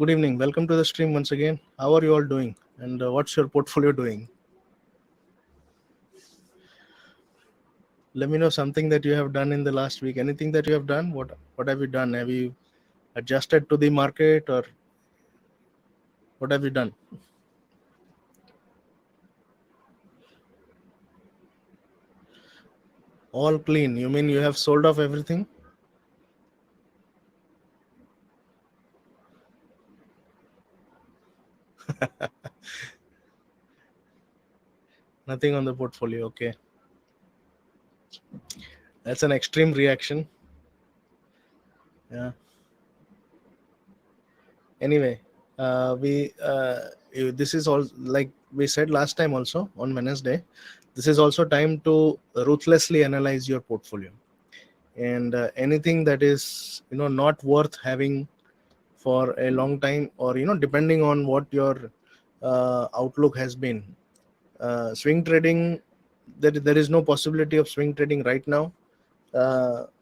Good evening. Welcome to the stream once again. How are you all doing? And what's your portfolio doing? Let me know something that you have done in the last week. Anything that you have done? What have you done? Have you adjusted to the market, or what have you done? All clean. You mean you have sold off everything? Nothing on the portfolio. Okay. That's an extreme reaction. Yeah. Anyway, this is all, like we said last time also on Wednesday. This is also time to ruthlessly analyze your portfolio, and anything that is not worth having for a long time, or depending on what your outlook has been. Swing trading, there is no possibility of swing trading right now,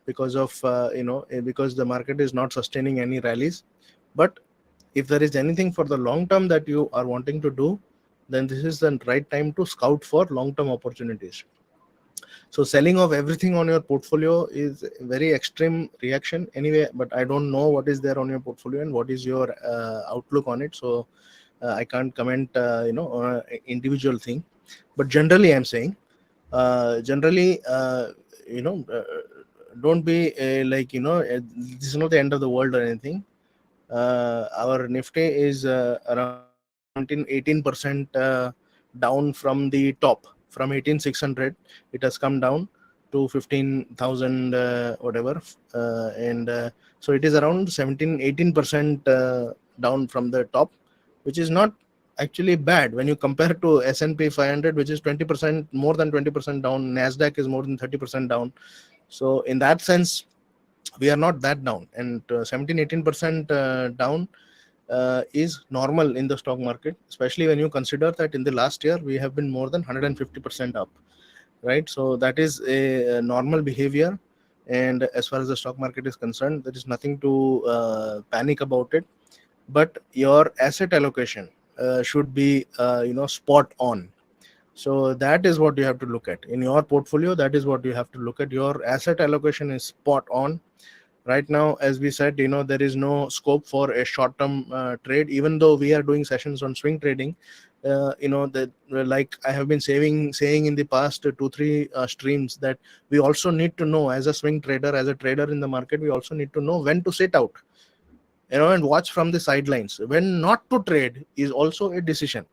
because of because the market is not sustaining any rallies. But if there is anything for the long term that you are wanting to do, then this is the right time to scout for long term opportunities. So selling of everything on your portfolio is a very extreme reaction anyway, but I don't know what is there on your portfolio and what is your outlook on it. So I can't comment on an individual thing. But generally I'm saying, generally don't be this is not the end of the world or anything. Our Nifty is around 18% down from the top. From 18,600 it has come down to 15,000 whatever, and so it is around 18% down from the top, which is not actually bad when you compare to S&P 500, which is 20% more than 20% down. Nasdaq is more than 30% down. So in that sense, we are not that down, and 17-18% down is normal in the stock market, especially when you consider that in the last year we have been more than 150% up, right? So that is a normal behavior, and as far as the stock market is concerned, there is nothing to panic about it. But your asset allocation should be spot on. So that is what you have to look at in your portfolio. That is what you have to look at. Your asset allocation is spot on. Right now, as we said, there is no scope for a short-term trade, even though we are doing sessions on swing trading. That, like I have been saying in the past 2-3 streams, that we also need to know, as a swing trader, as a trader in the market, we also need to know when to sit out, and watch from the sidelines. When not to trade is also a decision,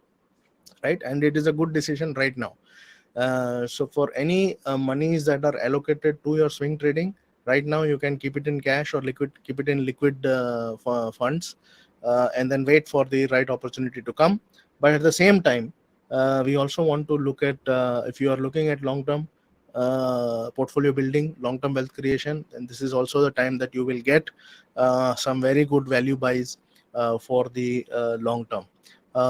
right? And it is a good decision right now. So for any monies that are allocated to your swing trading right now, you can keep it in cash or keep it in liquid funds, and then wait for the right opportunity to come. But at the same time, we also want to look at, if you are looking at long term portfolio building, long term wealth creation, and this is also the time that you will get some very good value buys for the long term.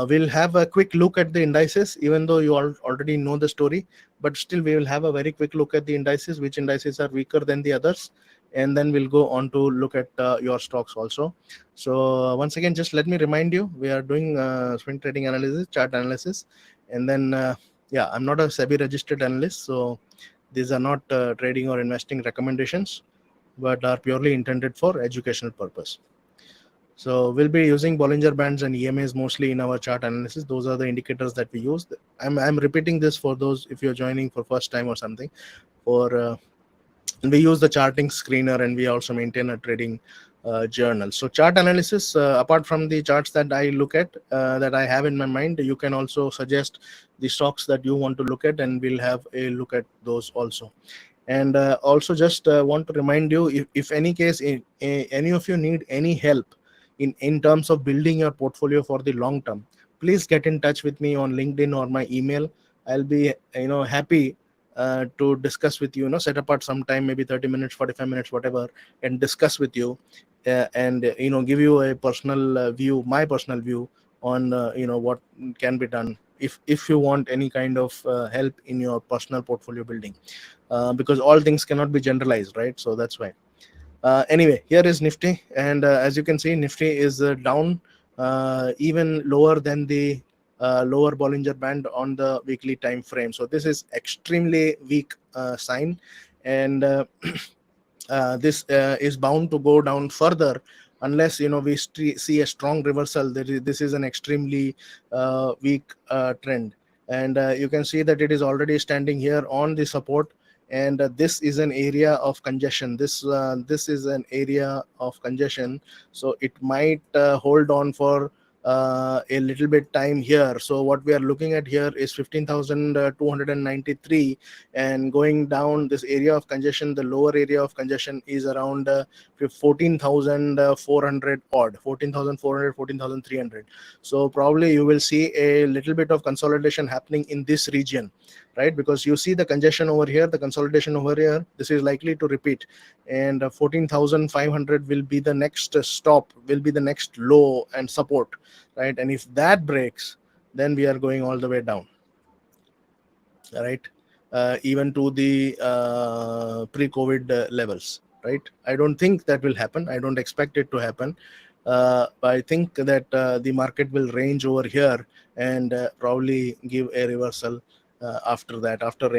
We'll have a quick look at the indices, even though you all already know the story, but still we will have a very quick look at the indices, which indices are weaker than the others, and then we'll go on to look at your stocks also. So once again, just let me remind you, we are doing swing trading analysis, chart analysis, and then yeah, I'm not a SEBI registered analyst, so these are not trading or investing recommendations, but are purely intended for educational purpose. So we'll be using Bollinger Bands and EMAs mostly in our chart analysis. Those are the indicators that we use. I'm repeating this for those if you're joining for first time or something. We use the charting screener, and we also maintain a trading journal. So chart analysis, apart from the charts that I look at, that I have in my mind, you can also suggest the stocks that you want to look at, and we'll have a look at those also. And also just want to remind you, if any case any of you need any help in terms of building your portfolio for the long term, please get in touch with me on LinkedIn or my email. I'll be happy to discuss with you, set apart some time, maybe 30 minutes, 45 minutes, whatever, and discuss with you, and give you a personal view, my personal view on what can be done if you want any kind of help in your personal portfolio building, because all things cannot be generalized, right? So that's why. Anyway, here is Nifty, and as you can see, Nifty is down even lower than the lower Bollinger Band on the weekly time frame. So this is extremely weak sign, and this is bound to go down further unless we see a strong reversal. This is an extremely weak trend, and you can see that it is already standing here on the support, and this is an area of congestion. This is an area of congestion, so it might hold on for a little bit time here. So what we are looking at here is 15,293, and going down this area of congestion, the lower area of congestion is around 14,400 odd, 14,400, 14,300. So probably you will see a little bit of consolidation happening in this region, right? Because you see the congestion over here, the consolidation over here, this is likely to repeat, and 14,500 will be the next stop, will be the next low and support, right? And if that breaks, then we are going all the way down, right? Even to the pre-COVID levels, right? I don't think that will happen. I don't expect it to happen. I think that the market will range over here and probably give a reversal after that, after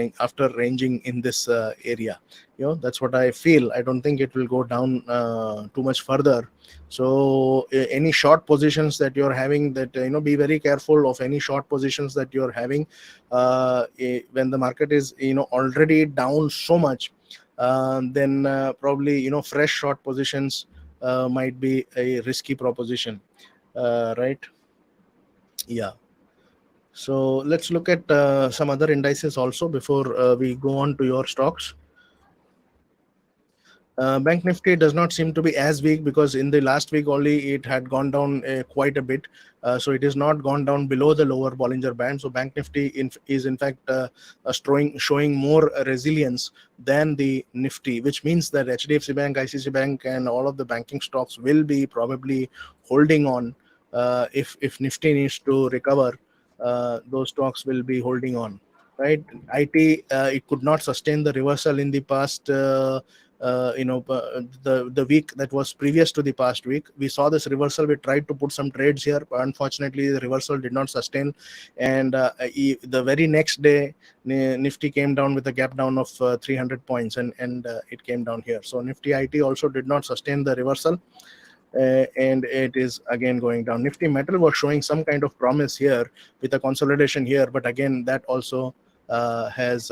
ranging in this area. That's what I feel. I don't think it will go down too much further. So any short positions that you're having, that be very careful of any short positions that you're having when the market is already down so much. Then probably fresh short positions might be a risky proposition, right? Yeah. So let's look at some other indices also before we go on to your stocks. Bank Nifty does not seem to be as weak, because in the last week only it had gone down quite a bit. So it is not gone down below the lower Bollinger Band. So Bank Nifty is in fact showing more resilience than the Nifty, which means that HDFC Bank, ICICI Bank, and all of the banking stocks will be probably holding on. If Nifty needs to recover, those stocks will be holding on, right? IT, it could not sustain the reversal in the past. The week that was previous to the past week, we saw this reversal. We tried to put some trades here, but unfortunately the reversal did not sustain, and the very next day Nifty came down with a gap down of 300 points, and it came down here. So Nifty IT also did not sustain the reversal, and it is again going down. Nifty Metal was showing some kind of promise here with a consolidation here, but again that also has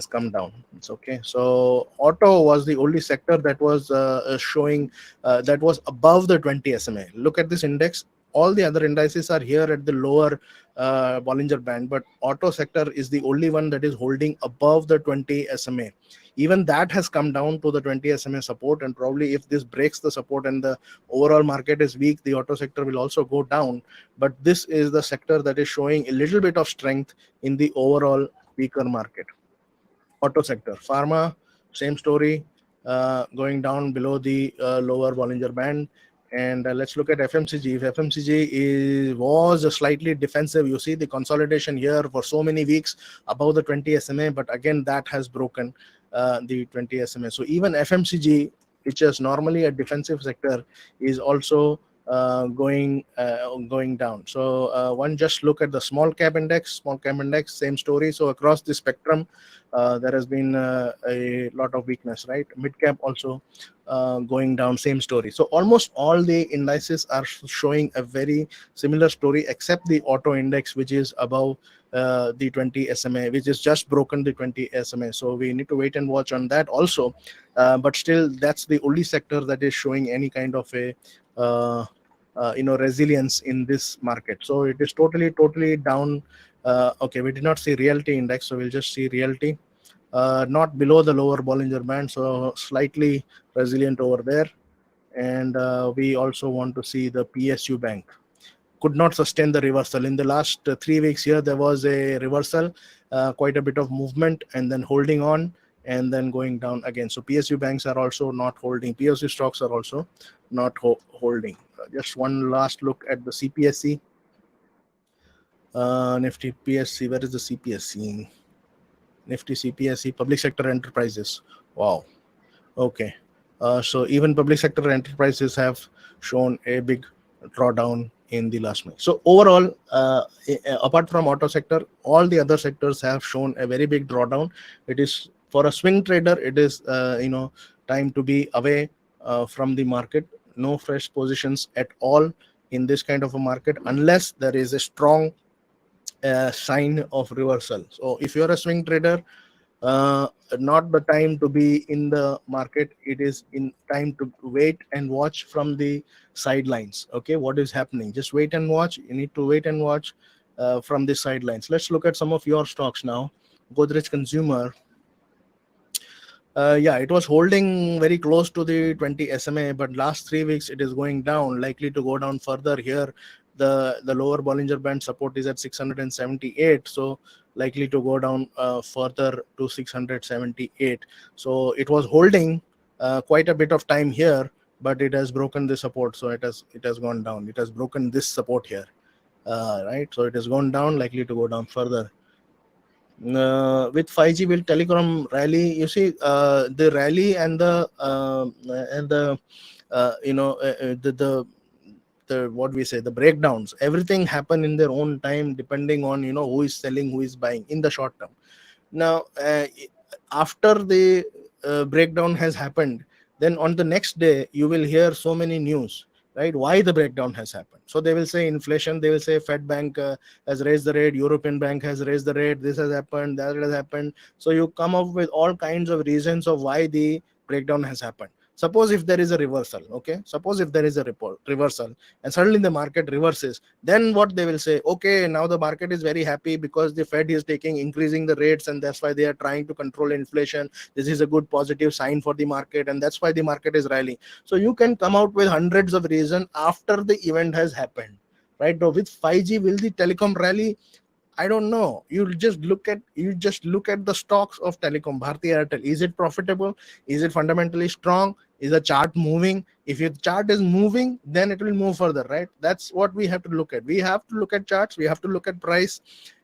come down. It's okay. So auto was the only sector that was showing that was above the 20 SMA. Look at this index. All the other indices are here at the lower Bollinger Band, but auto sector is the only one that is holding above the 20 SMA. Even that has come down to the 20 SMA support, and probably if this breaks the support and the overall market is weak, the auto sector will also go down. But this is the sector that is showing a little bit of strength in the overall weaker market. Auto sector. Pharma, same story, going down below the lower Bollinger Band. And let's look at FMCG. If FMCG was slightly defensive, you see the consolidation here for so many weeks above the 20 SMA, but again that has broken the 20 SMA. So even FMCG, which is normally a defensive sector, is also going down. So one just look at the small cap index, same story. So across the spectrum, there has been a lot of weakness, right? Mid cap also going down, same story. So almost all the indices are showing a very similar story, except the auto index, which is above the 20 SMA, which is just broken the 20 SMA. So we need to wait and watch on that also. But still, that's the only sector that is showing any kind of a resilience in this market. So it is totally down. Okay, we did not see realty index, so we'll just see realty. Not below the lower Bollinger Band, so slightly resilient over there. And we also want to see the PSU Bank. Could not sustain the reversal. In the last 3 weeks here, there was a reversal, quite a bit of movement, and then holding on, and then going down again. So PSU banks are also not holding. PSU stocks are also not holding. Just one last look at the CPSE. Nifty PSC. Where is the CPSC? Nifty CPSE, public sector enterprises. Wow. Okay. So even public sector enterprises have shown a big drawdown in the last month. So overall, apart from auto sector, all the other sectors have shown a very big drawdown. It is for a swing trader, it is time to be away from the market. No fresh positions at all in this kind of a market unless there is a strong sign of reversal. So if you're a swing trader, uh, not the time to be in the market. It is in time to wait and watch from the sidelines. Okay, what is happening? Just wait and watch. You need to wait and watch from the sidelines. Let's look at some of your stocks now. Godrej Consumer, yeah, it was holding very close to the 20 SMA, but last 3 weeks it is going down, likely to go down further here. The lower Bollinger Band support is at 678, so likely to go down further to 678. So it was holding quite a bit of time here, but it has broken the support, so it has gone down. It has broken this support here, right? So it has gone down, likely to go down further. With 5G will telecom rally, you see the rally and the the what we say, the breakdowns, everything happen in their own time, depending on who is selling, who is buying in the short term. Now after the breakdown has happened, then on the next day you will hear so many news, right? Why the breakdown has happened? So they will say inflation, they will say Fed bank has raised the rate, European bank has raised the rate, this has happened, that has happened. So you come up with all kinds of reasons of why the breakdown has happened. Suppose if there is a reversal, okay, suppose if there is a reversal and suddenly the market reverses, then what they will say, okay, now the market is very happy because the Fed is taking increasing the rates, and that's why they are trying to control inflation. This is a good positive sign for the market, and that's why the market is rallying. So you can come out with hundreds of reasons after the event has happened, right? Now with 5G, will the telecom rally? I don't know. You just look at the stocks of telecom. Bharti Airtel, is it profitable? Is it fundamentally strong? Is the chart moving? If your chart is moving, then it will move further, right? That's what we have to look at. We have to look at charts. We have to look at price,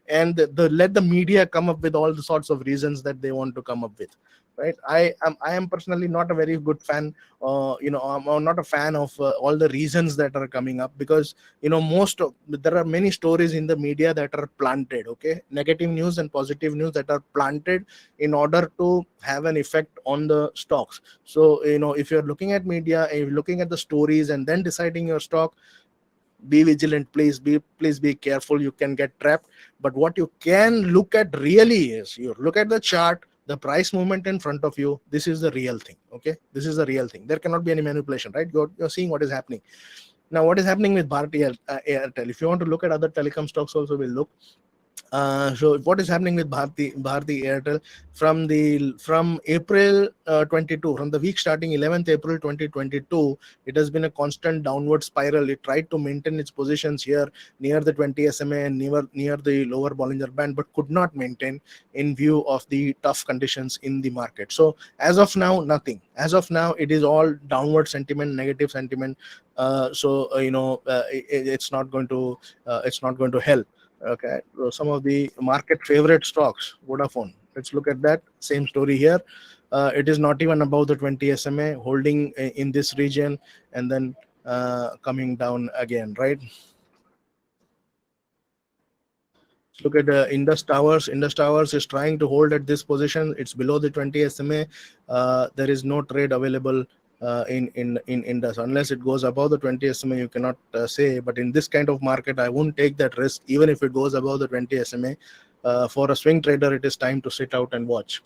and let the media come up with all the sorts of reasons that they want to come up with, right? I am personally not a very good fan. I'm not a fan of all the reasons that are coming up, because there are many stories in the media that are planted, okay, negative news and positive news that are planted in order to have an effect on the stocks. So if you're looking at media, if you're looking at the stories and then deciding your stock, be vigilant. Please be careful. You can get trapped. But what you can look at really is, you look at the chart, the price movement in front of you. This is the real thing. Okay, this is the real thing. There cannot be any manipulation, right? You're seeing what is happening. Now what is happening with Bharti Airtel? If you want to look at other telecom stocks also, we'll look. So what is happening with Bharti Airtel from April 22, from the week starting 11th April 2022, it has been a constant downward spiral. It tried to maintain its positions here near the 20 SMA and near the lower Bollinger Band, but could not maintain in view of the tough conditions in the market. So as of now, nothing. As of now, it is all downward sentiment, negative sentiment. It's not going to help. Okay, so some of the market favorite stocks, Vodafone. Let's look at that. Same story here. It is not even above the 20 SMA, holding in this region, and then coming down again, right? Look at Indus Towers. Indus Towers is trying to hold at this position. It's below the 20 SMA. There is no trade available in Indus unless it goes above the 20 SMA. You cannot say. But in this kind of market, I won't take that risk, even if it goes above the 20 SMA. For a swing trader, it is time to sit out and watch,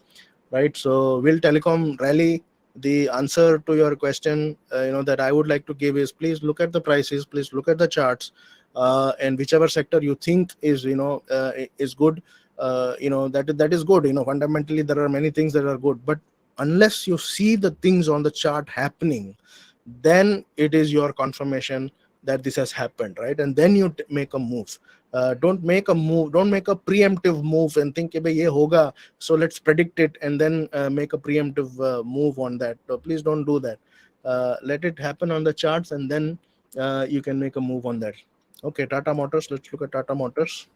right? So will telecom rally? The answer to your question, that I would like to give is, please look at the prices, please look at the charts, and whichever sector you think is good, that is good. Fundamentally there are many things that are good, but unless you see the things on the chart happening, then it is your confirmation that this has happened, right? And then you make a move. Don't make a preemptive move and think, "Bhai, ye hoga, so let's predict it," and then make a preemptive move on that. So please don't do that. Let it happen on the charts, and then you can make a move on that. Okay, Tata Motors. Let's look at Tata Motors.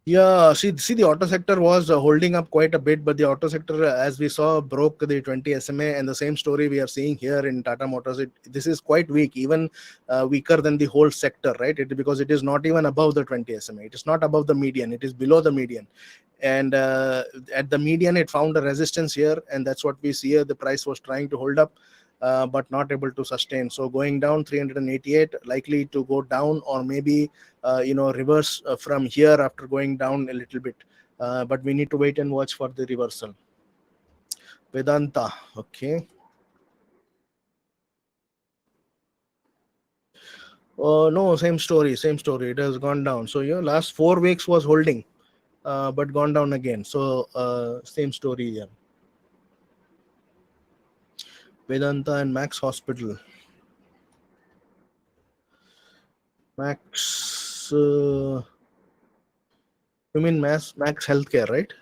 Yeah, see, the auto sector was holding up quite a bit, but the auto sector, as we saw, broke the 20 SMA, and the same story we are seeing here in Tata Motors. This is quite weak, even weaker than the whole sector, right? Because it is not even above the 20 SMA. It is not above the median. It is below the median, and at the median, it found a resistance here, and that's what we see here. The price was trying to hold up. But not able to sustain. So going down 388, likely to go down, or maybe reverse from here after going down a little bit, but we need to wait and watch for the reversal. Vedanta, okay. No, same story, it has gone down. So last 4 weeks was holding, but gone down again. So same story here. Vedanta and Max Hospital. Max, you mean Max Healthcare, right?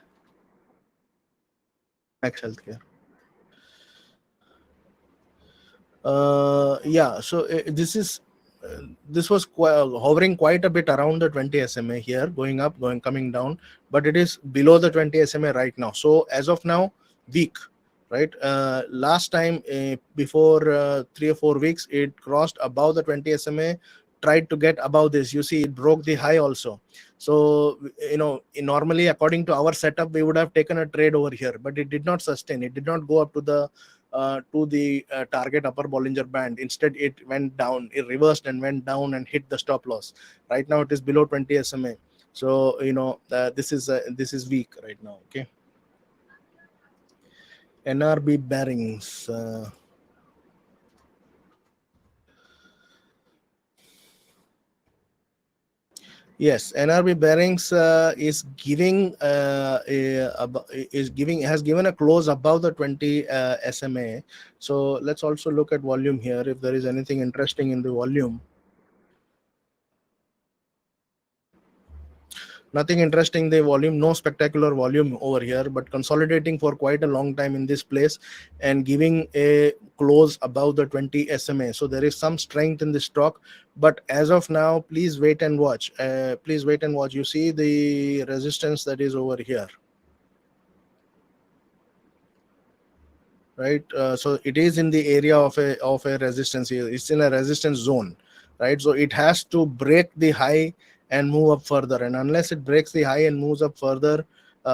Max Healthcare. Yeah, so this was hovering quite a bit around the 20 SMA here, going up, coming down, but it is below the 20 SMA right now. So as of now, weak, right? Last time, before 3 or 4 weeks, it crossed above the 20 SMA, tried to get above this. You see, it broke the high also. So normally, according to our setup, we would have taken a trade over here, but it did not sustain. It did not go up to the target upper Bollinger Band. Instead, it went down, it reversed and went down and hit the stop loss. Right now, it is below 20 SMA. So this is weak right now. Okay, NRB bearings. Yes, NRB bearings is giving has given a close above the 20 SMA. So let's also look at volume here. If there is anything interesting in the volume, nothing interesting. The volume, no spectacular volume over here, but consolidating for quite a long time in this place and giving a close above the 20 SMA. So there is some strength in the stock, but as of now, please wait and watch. Please wait and watch. You see the resistance that is over here, right? So it is in the area of a resistance here. It's in a resistance zone, right? So it has to break the high and move up further, and unless it breaks the high and moves up further,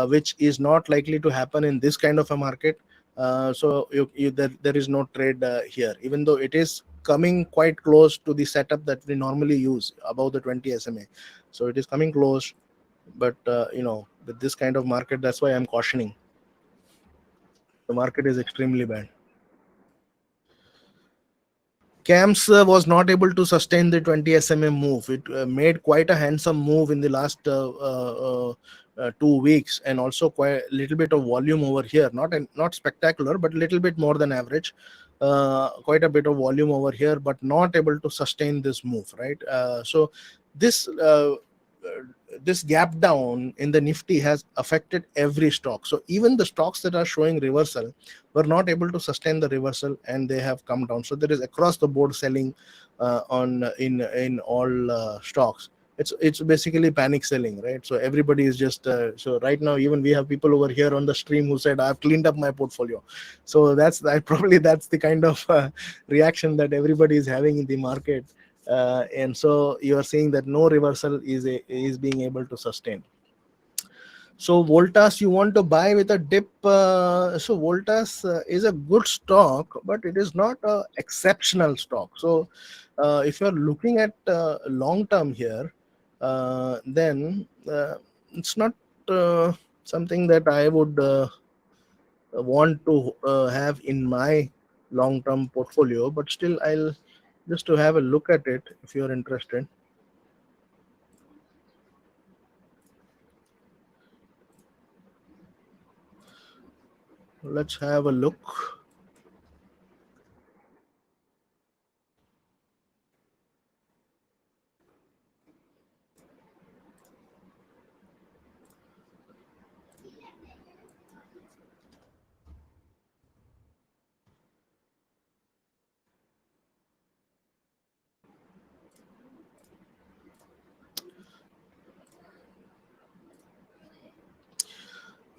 which is not likely to happen in this kind of a market, so there is no trade here, even though it is coming quite close to the setup that we normally use above the 20 SMA. So it is coming close, but with this kind of market, that's why I'm cautioning. The market is extremely bad. CAMS was not able to sustain the 20 SMA move. It made quite a handsome move in the last 2 weeks, and also quite a little bit of volume over here. Not spectacular, but a little bit more than average. Quite a bit of volume over here, but not able to sustain this move, right? So this this gap down in the Nifty has affected every stock. So even the stocks that are showing reversal were not able to sustain the reversal, and they have come down. So there is across the board selling on in all stocks. It's basically panic selling, right? So everybody is just so right now, even we have people over here on the stream who said, I've cleaned up my portfolio. So that's probably that's the kind of reaction that everybody is having in the market. And so you are seeing that no reversal is being able to sustain. So Voltas, you want to buy with a dip. So Voltas is a good stock, but it is not a exceptional stock. So if you're looking at long term here, then it's not something that I would want to have in my long term portfolio. But still, I'll just to have a look at it if you're interested. Let's have a look.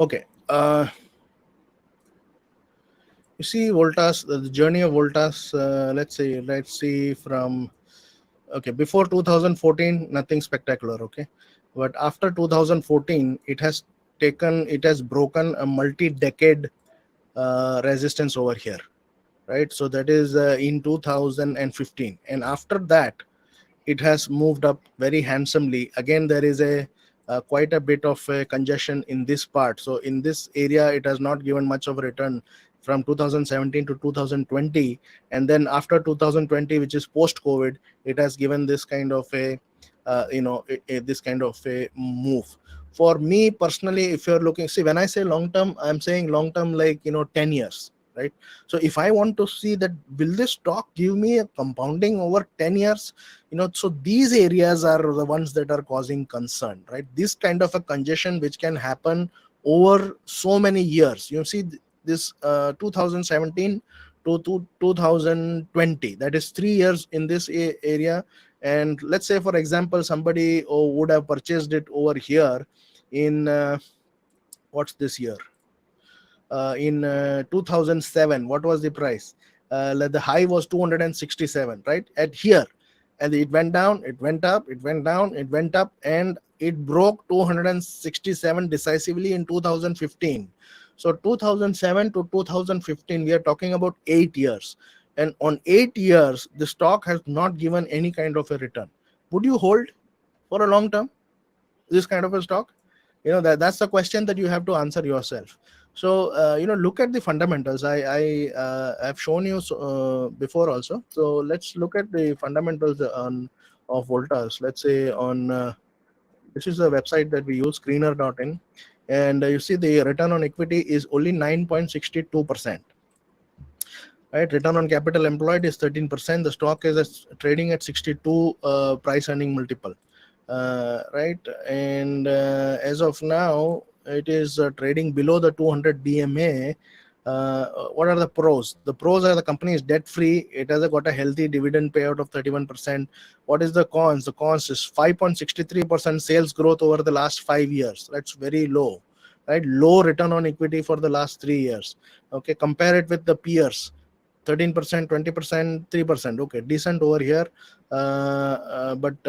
Okay. You see, Voltas, the journey of Voltas. Let's see from, okay, before 2014, nothing spectacular. Okay, but after 2014, it has broken a multi-decade resistance over here, right? So that is in 2015, and after that it has moved up very handsomely. Again, there is a quite a bit of congestion in this part. So in this area, it has not given much of a return from 2017 to 2020, and then after 2020, which is post COVID, it has given this kind of this kind of a move. For me personally, if you're looking, see, when I say long term, I'm saying long term like 10 years, right? So if I want to see that, will this stock give me a compounding over 10 years? So these areas are the ones that are causing concern, right? This kind of a congestion which can happen over so many years. This 2017 to 2020, that is 3 years in this area. And let's say, for example, somebody would have purchased it over here in what's this year, in 2007. What was the price? The high was 267, right, at here. And it went down, it went up, it went down, it went up, and it broke 267 decisively in 2015. So 2007 to 2015, we are talking about 8 years. And on 8 years, the stock has not given any kind of a return. Would you hold for a long term this kind of a stock? That's the question that you have to answer yourself. So look at the fundamentals. I have shown you before also. So let's look at the fundamentals of Voltas. Let's say on this is a website that we use, screener.in, and you see the return on equity is only 9.62%. Right, return on capital employed is 13%. The stock is trading at 62 price earning multiple. Right, and as of now it is trading below the 200 DMA. What are the pros? The pros are the company is debt free, it has got a healthy dividend payout of 31%. What is the cons? The cons is 5.63% sales growth over the last 5 years. That's very low, right? Low return on equity for the last 3 years. Okay, compare it with the peers. 13%, 20%, 3%. Okay, decent over here. But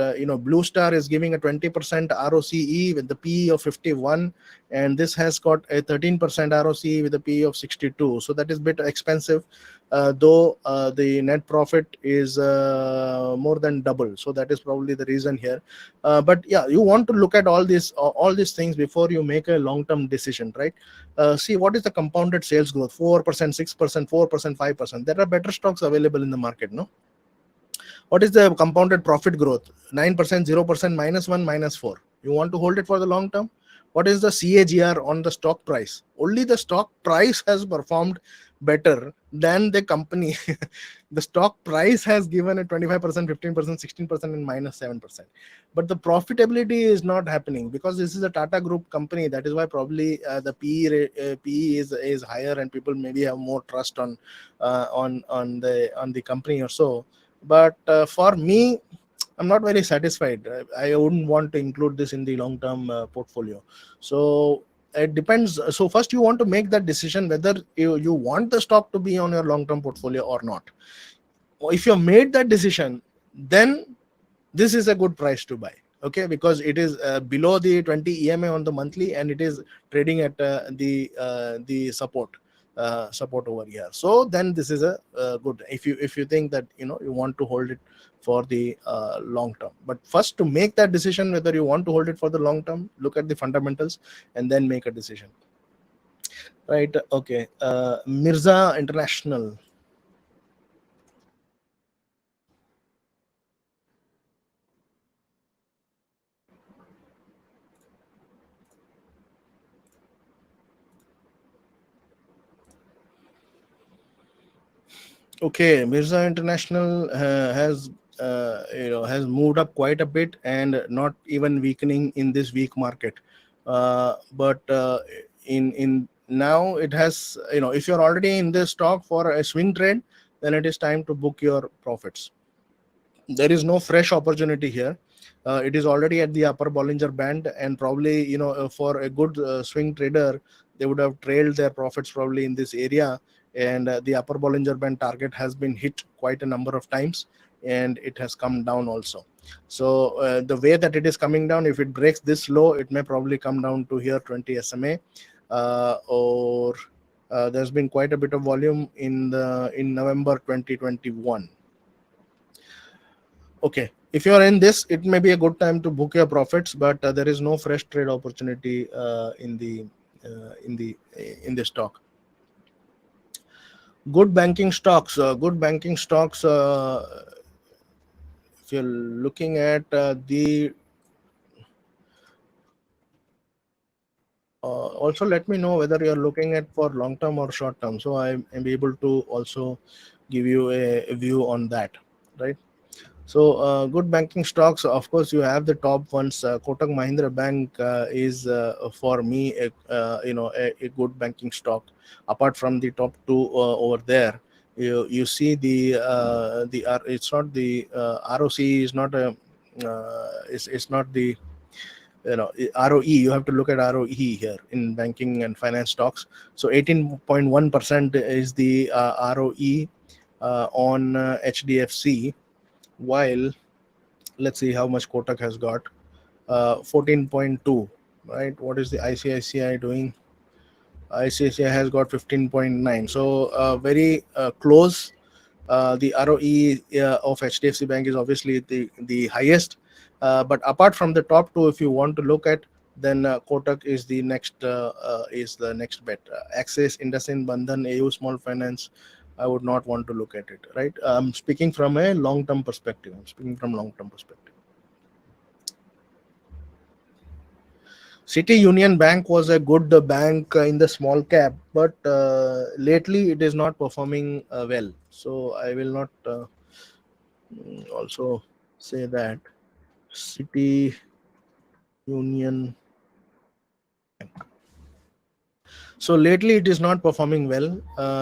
Blue Star is giving a 20% ROCE with the PE of 51, and this has got a 13% ROCE with a PE of 62. So that is a bit expensive, though the net profit is more than double. So that is probably the reason here. But yeah, you want to look at all these things before you make a long-term decision, right? See, what is the compounded sales growth? 4%, 6%, 4%, 5%. There are better stocks available in the market, no? What is the compounded profit growth? 9%, 0%, -1, -4. You want to hold it for the long term? What is the CAGR on the stock price? Only the stock price has performed better than the company. The stock price has given a 25%, 15%, 16%, and -7%. But the profitability is not happening because this is a Tata Group company. That is why probably the PE is higher, and people maybe have more trust on the company or so. But for me, I'm not very satisfied. I wouldn't want to include this in the long-term portfolio. So it depends. So first you want to make that decision whether you want the stock to be on your long-term portfolio or not. If you have made that decision, then this is a good price to buy. Okay, because it is below the 20 EMA on the monthly, and it is trading at the support over here. So then this is a good, if you think that you want to hold it for the long term. But first, to make that decision whether you want to hold it for the long term, look at the fundamentals and then make a decision, right? Okay, Mirza International. Okay, Mirza International has moved up quite a bit and not even weakening in this weak market. But in now it has, if you're already in this stock for a swing trade, then it is time to book your profits. There is no fresh opportunity here. It is already at the upper Bollinger Band, and probably, for a good swing trader, they would have trailed their profits probably in this area. And the upper Bollinger Band target has been hit quite a number of times, and it has come down also. So the way that it is coming down, if it breaks this low, it may probably come down to here 20 SMA, or there's been quite a bit of volume in November 2021. Okay, if you are in this, it may be a good time to book your profits, but there is no fresh trade opportunity in the stock. Good banking stocks. If you're looking at the also, let me know whether you're looking at for long term or short term, so I am able to also give you a view on that, right? So good banking stocks, of course, you have the top ones. Kotak Mahindra Bank is for me a good banking stock. Apart from the top two over there, you see it's not the ROC is not a it's not the ROE. You have to look at ROE here in banking and finance stocks. So 18.1% is the ROE on HDFC, while let's see how much Kotak has got. 14.2, right? What is the ICICI doing? ICICI has got 15.9. So very close. The ROE of HDFC Bank is obviously the highest. But apart from the top two, if you want to look at, then Kotak is the next bet. Axis, IndusInd, Bandhan, AU Small Finance, I would not want to look at it, right? I'm speaking from a long-term perspective. City Union Bank was a good bank in the small cap, but lately it is not performing well. So I will not also say that. City Union. So lately it is not performing well,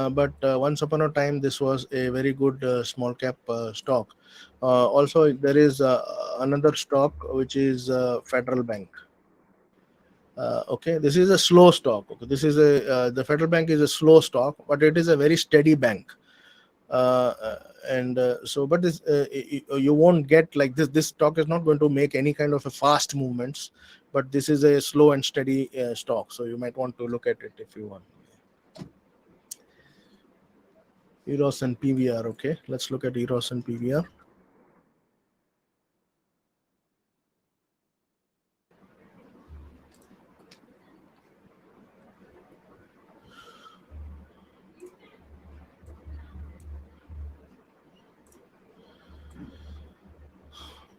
but once upon a time this was a very good small cap stock. Also, there is another stock which is Federal Bank. Okay, this is a slow stock. Okay, this is the Federal Bank is a slow stock, but it is a very steady bank. But this you won't get like this stock is not going to make any kind of a fast movements, but this is a slow and steady stock, so you might want to look at it if you want. Eros and PVR. Okay, let's look at Eros and PVR.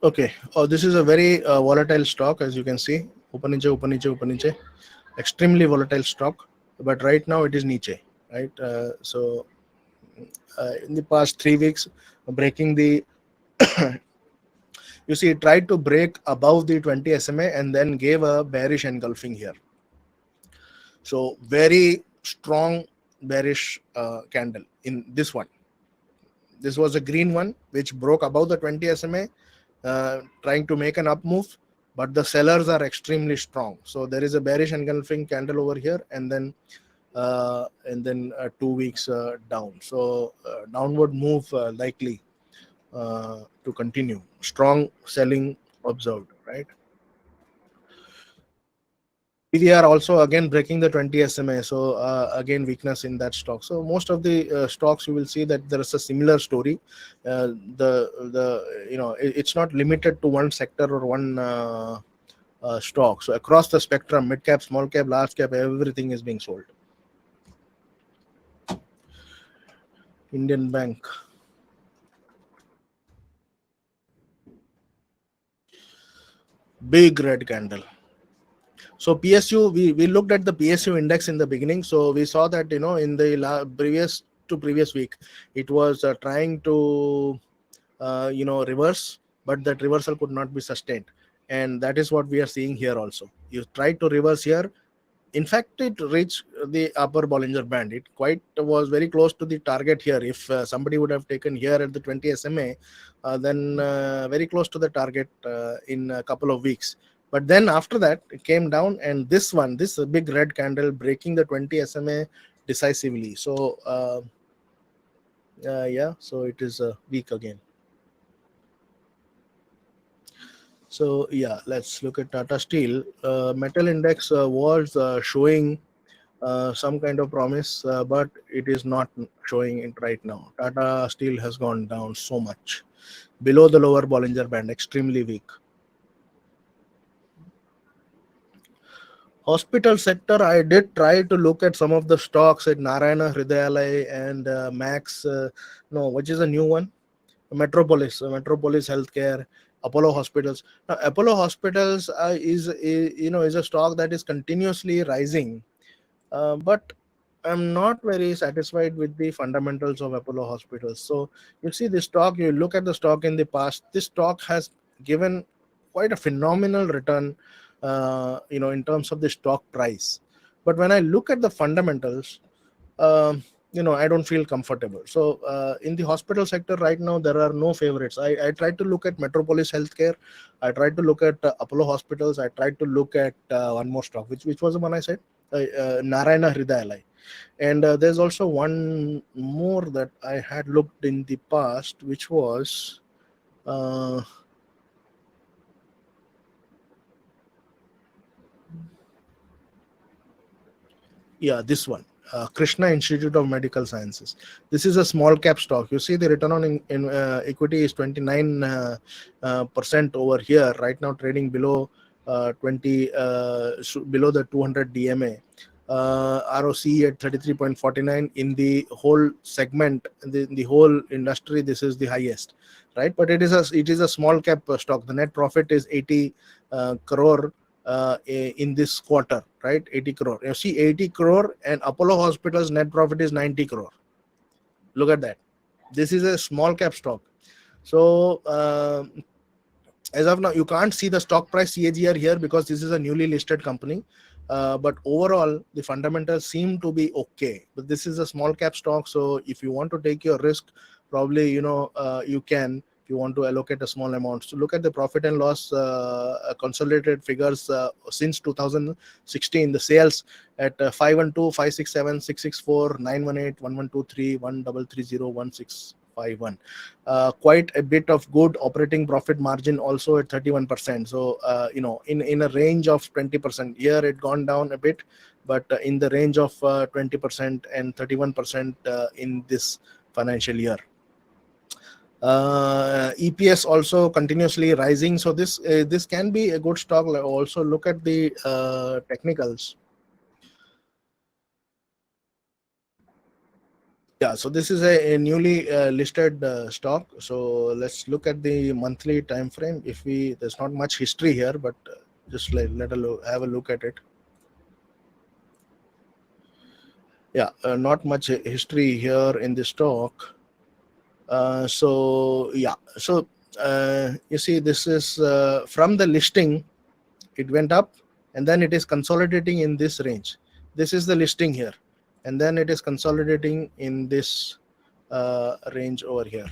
Okay, this is a very volatile stock, as you can see. Open niche, extremely volatile stock, but right now it is niche, right? So in the past 3 weeks, breaking the you see, it tried to break above the 20 SMA and then gave a bearish engulfing here. So very strong bearish candle in this one. This was a green one which broke above the 20 SMA, trying to make an up move, but the sellers are extremely strong. So there is a bearish engulfing candle over here, and then 2 weeks down. So downward move likely to continue. Strong selling observed, right? PVR also again breaking the 20 SMA, so again weakness in that stock. So most of the stocks you will see that there is a similar story. It's not limited to one sector or one stock. So across the spectrum, mid cap, small cap, large cap, everything is being sold. Indian Bank. Big red candle. So PSU, we looked at the PSU index in the beginning. So we saw that, in the previous week, it was trying to, reverse, but that reversal could not be sustained. And that is what we are seeing here also. You tried to reverse here. In fact, it reached the upper Bollinger Band. It quite was very close to the target here. If somebody would have taken here at the 20 SMA, then very close to the target in a couple of weeks. But then after that, it came down, and this big red candle breaking the 20 SMA decisively. So yeah, so it is weak again. So yeah, let's look at Tata Steel. Metal index was showing some kind of promise, but it is not showing it right now. Tata Steel has gone down so much below the lower Bollinger Band, extremely weak. Hospital sector, I did try to look at some of the stocks at Narayana Hridayalaya and Max, no, which is a new one? Metropolis Healthcare, Apollo Hospitals. Now, Apollo Hospitals is a stock that is continuously rising, but I'm not very satisfied with the fundamentals of Apollo Hospitals. So you see the stock, you look at the stock in the past, this stock has given quite a phenomenal return, in terms of the stock price. But when I look at the fundamentals, I don't feel comfortable. So in the hospital sector right now, there are no favorites. I tried to look at Metropolis Healthcare. I tried to look at Apollo Hospitals. I tried to look at one more stock, which was the one I said, Narayana Hridayalaya. And there's also one more that I had looked in the past, which was uh, this one, Krishna Institute of Medical Sciences. This is a small cap stock. You see the return on in equity is 29% over here right now, trading below 20 below the 200 DMA. ROC at 33.49 in the whole segment, the whole industry. This is the highest, right? But it is a small cap stock. The net profit is 80 crore in this quarter, right? 80 crore. You see 80 crore, and Apollo Hospitals net profit is 90 crore. Look at that. This is a small cap stock. So as of now, you can't see the stock price CAGR here because this is a newly listed company. But overall, the fundamentals seem to be okay. But this is a small cap stock, so if you want to take your risk, probably you can. If you want to allocate a small amount, so look at the profit and loss consolidated figures since 2016. The sales at 512, 567, 664, 918, 1123, 1330, 1651. Quite a bit of good operating profit margin also at 31%. So in a range of 20%. Here it gone down a bit, but in the range of 20% and 31% in this financial year. EPS also continuously rising. So this can be a good stock. Also look at the technicals. Yeah, so this is a newly listed stock. So let's look at the monthly time frame. There's not much history here, but just have a look at it. Yeah, not much history here in the stock. So yeah, so you see, this is from the listing, it went up, and then it is consolidating in this range. This is the listing here, and then it is consolidating in this range over here.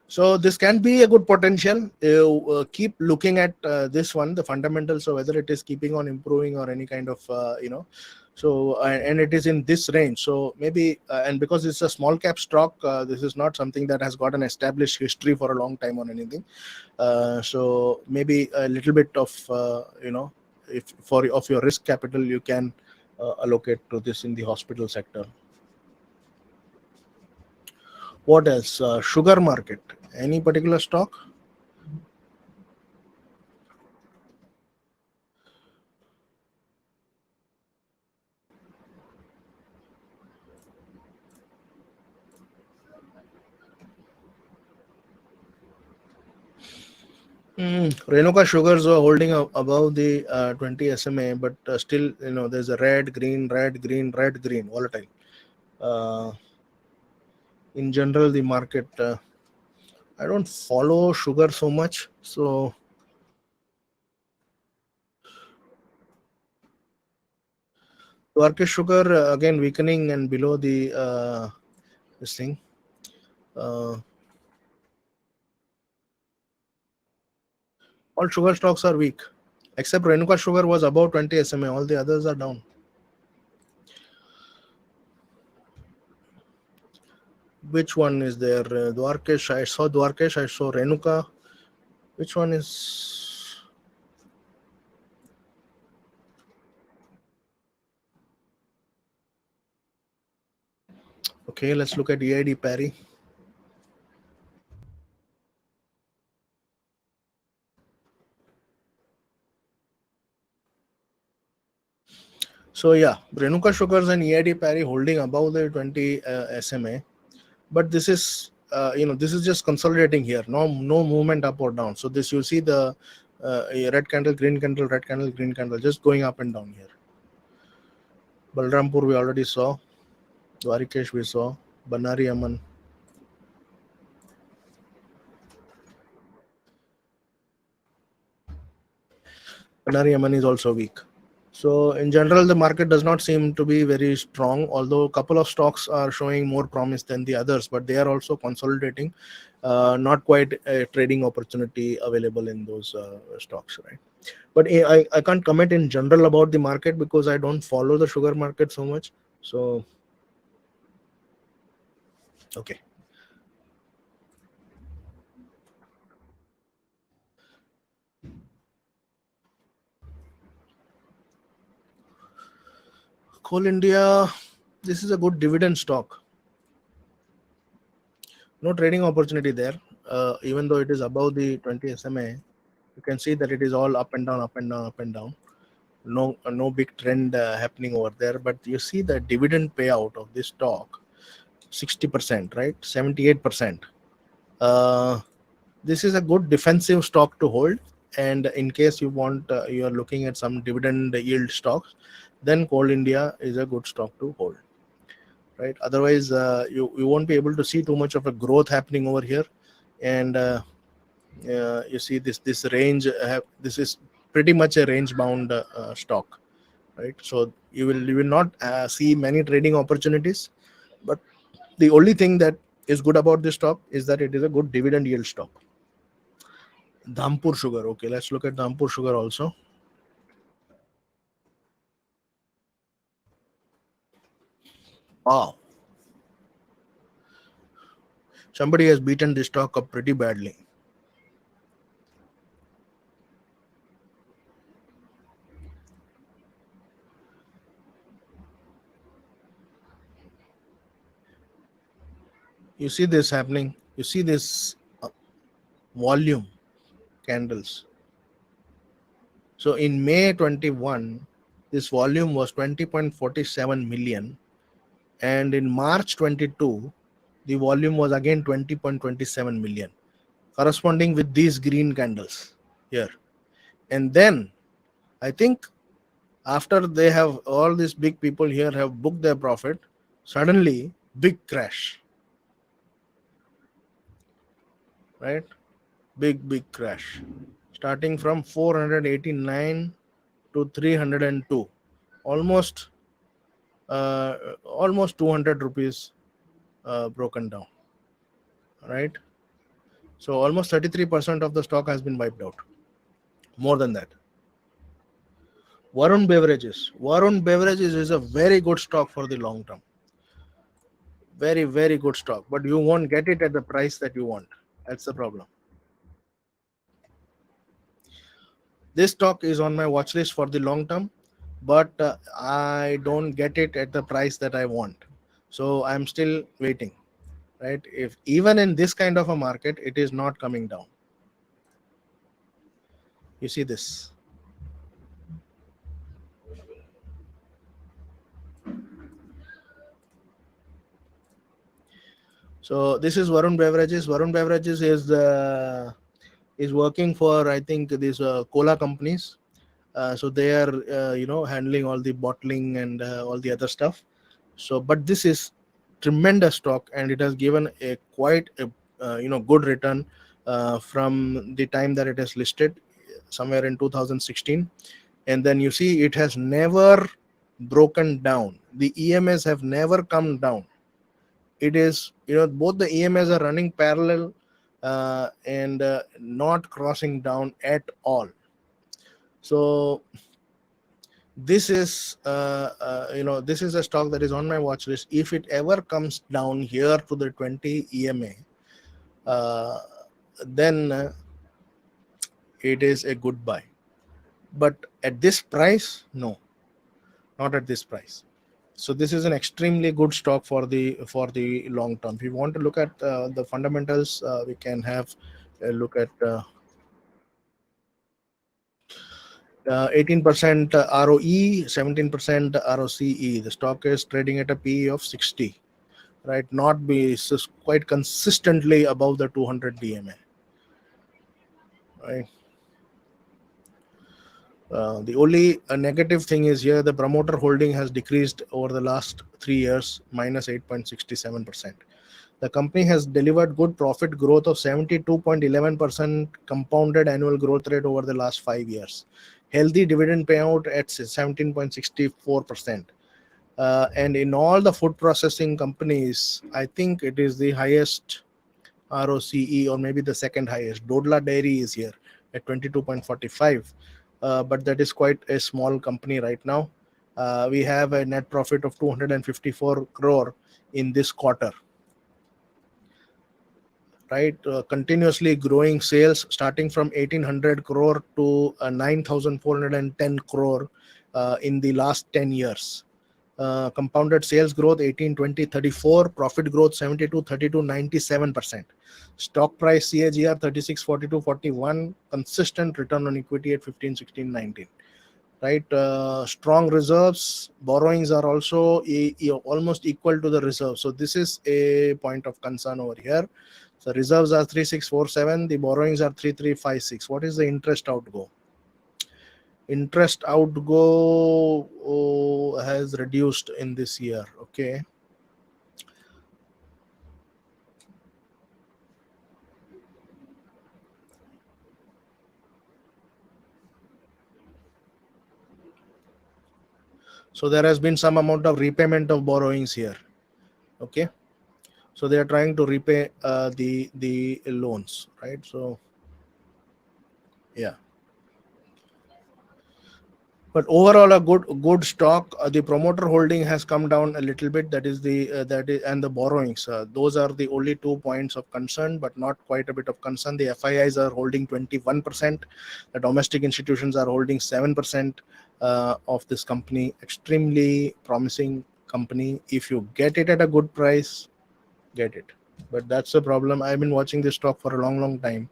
So this can be a good potential. Keep looking at this one, the fundamentals, so whether it is keeping on improving or any kind of so and it is in this range. So maybe and because it's a small cap stock, this is not something that has got an established history for a long time or anything. So maybe a little bit of if of your risk capital, you can allocate to this in the hospital sector. What else? Sugar market. Any particular stock? Renuka sugars were holding up above the 20 SMA, but still, there's a red, green, volatile. In general, the market, I don't follow sugar so much, so Dwarka sugar again weakening and below the this thing. Uh, all sugar stocks are weak, except Renuka sugar was above 20 SMA. All the others are down. Which one is there? Dwarkesh. I saw Dwarkesh. I saw Renuka. Which one is? Okay, let's look at EID Parry. So yeah, Renuka Sugars and EID Parry holding above the 20 SMA, but this is this is just consolidating here. No movement up or down. So this you see the red candle, green candle, red candle, green candle, just going up and down here. Balrampur we already saw. Dwarikesh we saw. Banari Aman. Banari Aman is also weak. So in general, the market does not seem to be very strong, although a couple of stocks are showing more promise than the others, but they are also consolidating. Not quite a trading opportunity available in those stocks, right? But I can't comment in general about the market because I don't follow the sugar market so much. So, okay. Coal India, this is a good dividend stock. No trading opportunity there, even though it is above the 20 SMA. You can see that it is all up and down, up and down, up and down. No big trend happening over there, but you see the dividend payout of this stock 60%, right? 78%. This is a good defensive stock to hold, and in case you want you are looking at some dividend yield stocks, then Coal India is a good stock to hold, right? Otherwise you won't be able to see too much of a growth happening over here. And you see this range this is pretty much a range bound stock, right? So you will not see many trading opportunities, but the only thing that is good about this stock is that it is a good dividend yield stock. Dhampur Sugar, okay, let's look at Dhampur Sugar also. Wow, somebody has beaten this stock up pretty badly. You see this happening, you see this volume candles. So in May 21, this volume was 20.47 million, and in March 22, the volume was again 20.27 million, corresponding with these green candles here. And then I think after they have all these big people here have booked their profit, suddenly big crash, right? Big crash, starting from 489 to 302, almost almost 200 rupees broken down, right? So almost 33% of the stock has been wiped out, more than that. Varun Beverages is a very good stock for the long term, very good stock, but you won't get it at the price that you want. That's the problem. This stock is on my watch list for the long term, but I don't get it at the price that I want, so I'm still waiting, right? If even in this kind of a market it is not coming down. You see this. So this is Varun Beverages. Varun Beverages is working for, I think, these cola companies. So they are handling all the bottling and all the other stuff. So but this is tremendous stock, and it has given a quite a good return from the time that it has listed somewhere in 2016. And then you see it has never broken down. The EMAs have never come down. It is, both the EMAs are running parallel and not crossing down at all. So this is this is a stock that is on my watch list. If it ever comes down here to the 20 EMA, then it is a good buy. But at this price, no, not at this price. So this is an extremely good stock for the long term. If you want to look at the fundamentals, we can have a look at 18% ROE, 17% ROCE. The stock is trading at a PE of 60, right? Not be quite consistently above the 200 DMA, right? The only negative thing is here the promoter holding has decreased over the last 3 years, minus 8.67%. The company has delivered good profit growth of 72.11% compounded annual growth rate over the last 5 years. Healthy dividend payout at 17.64%. And in all the food processing companies, I think it is the highest ROCE, or maybe the second highest. Dodla Dairy is here at 22.45. But that is quite a small company right now. We have a net profit of 254 crore in this quarter, right? Continuously growing sales starting from 1800 crore to 9410 crore in the last 10 years. Compounded sales growth 18, 20, 34, profit growth 72, 32, 97%. Stock price CAGR 36, 42, 41, consistent return on equity at 15, 16, 19. Right? Strong reserves, borrowings are also almost equal to the reserves. So this is a point of concern over here. So reserves are 3647, the borrowings are 3356. What is the interest outgo? Interest outgo has reduced in this year. Okay. So there has been some amount of repayment of borrowings here. Okay. So they are trying to repay the loans, right? So yeah. But overall, a good stock. The promoter holding has come down a little bit. That is and the borrowings. Those are the only 2 points of concern, but not quite a bit of concern. The FIIs are holding 21%. The domestic institutions are holding 7% of this company. Extremely promising company. If you get it at a good price, get it. But that's the problem. I've been watching this stock for a long time.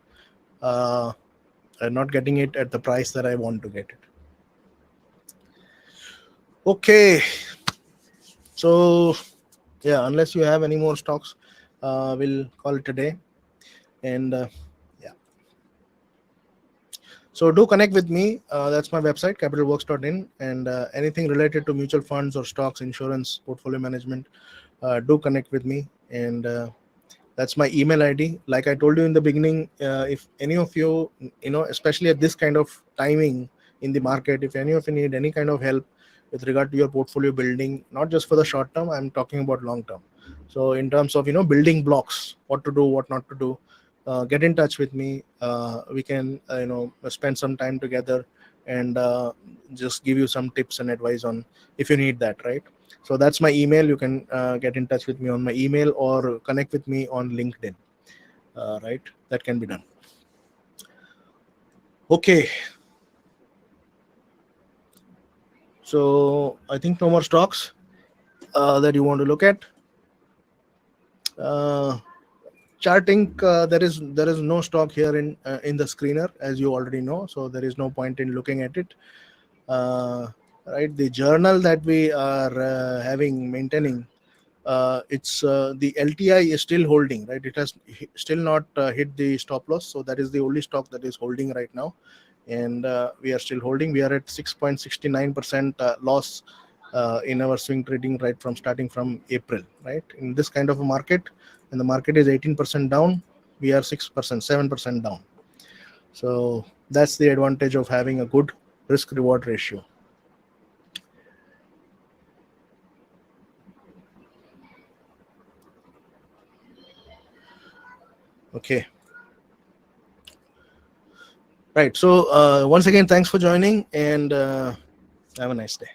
I'm not getting it at the price that I want to get it. Okay, so yeah, unless you have any more stocks, we'll call it a day. And yeah, so do connect with me. That's my website, capitalworx.in, and anything related to mutual funds or stocks, insurance, portfolio management, do connect with me. And that's my email ID. Like I told you in the beginning, if any of you, especially at this kind of timing in the market, if any of you need any kind of help with regard to your portfolio building, not just for the short term, I'm talking about long term. So in terms of building blocks, what to do, what not to do, get in touch with me. We can spend some time together and just give you some tips and advice on if you need that, right? So that's my email. You can get in touch with me on my email or connect with me on LinkedIn, right? That can be done. Okay. So I think no more stocks that you want to look at. Charting, there is no stock here in the screener, as you already know. So there is no point in looking at it. Right, the journal that we are maintaining, it's the LTI is still holding, right? It has still not hit the stop loss, so that is the only stock that is holding right now, and we are still holding. We are at 6.69% loss in our swing trading right from starting from April, right? In this kind of a market, and the market is 18% down, we are 6%, 7% down. So that's the advantage of having a good risk reward ratio. Okay. Right. So once again, thanks for joining, and have a nice day.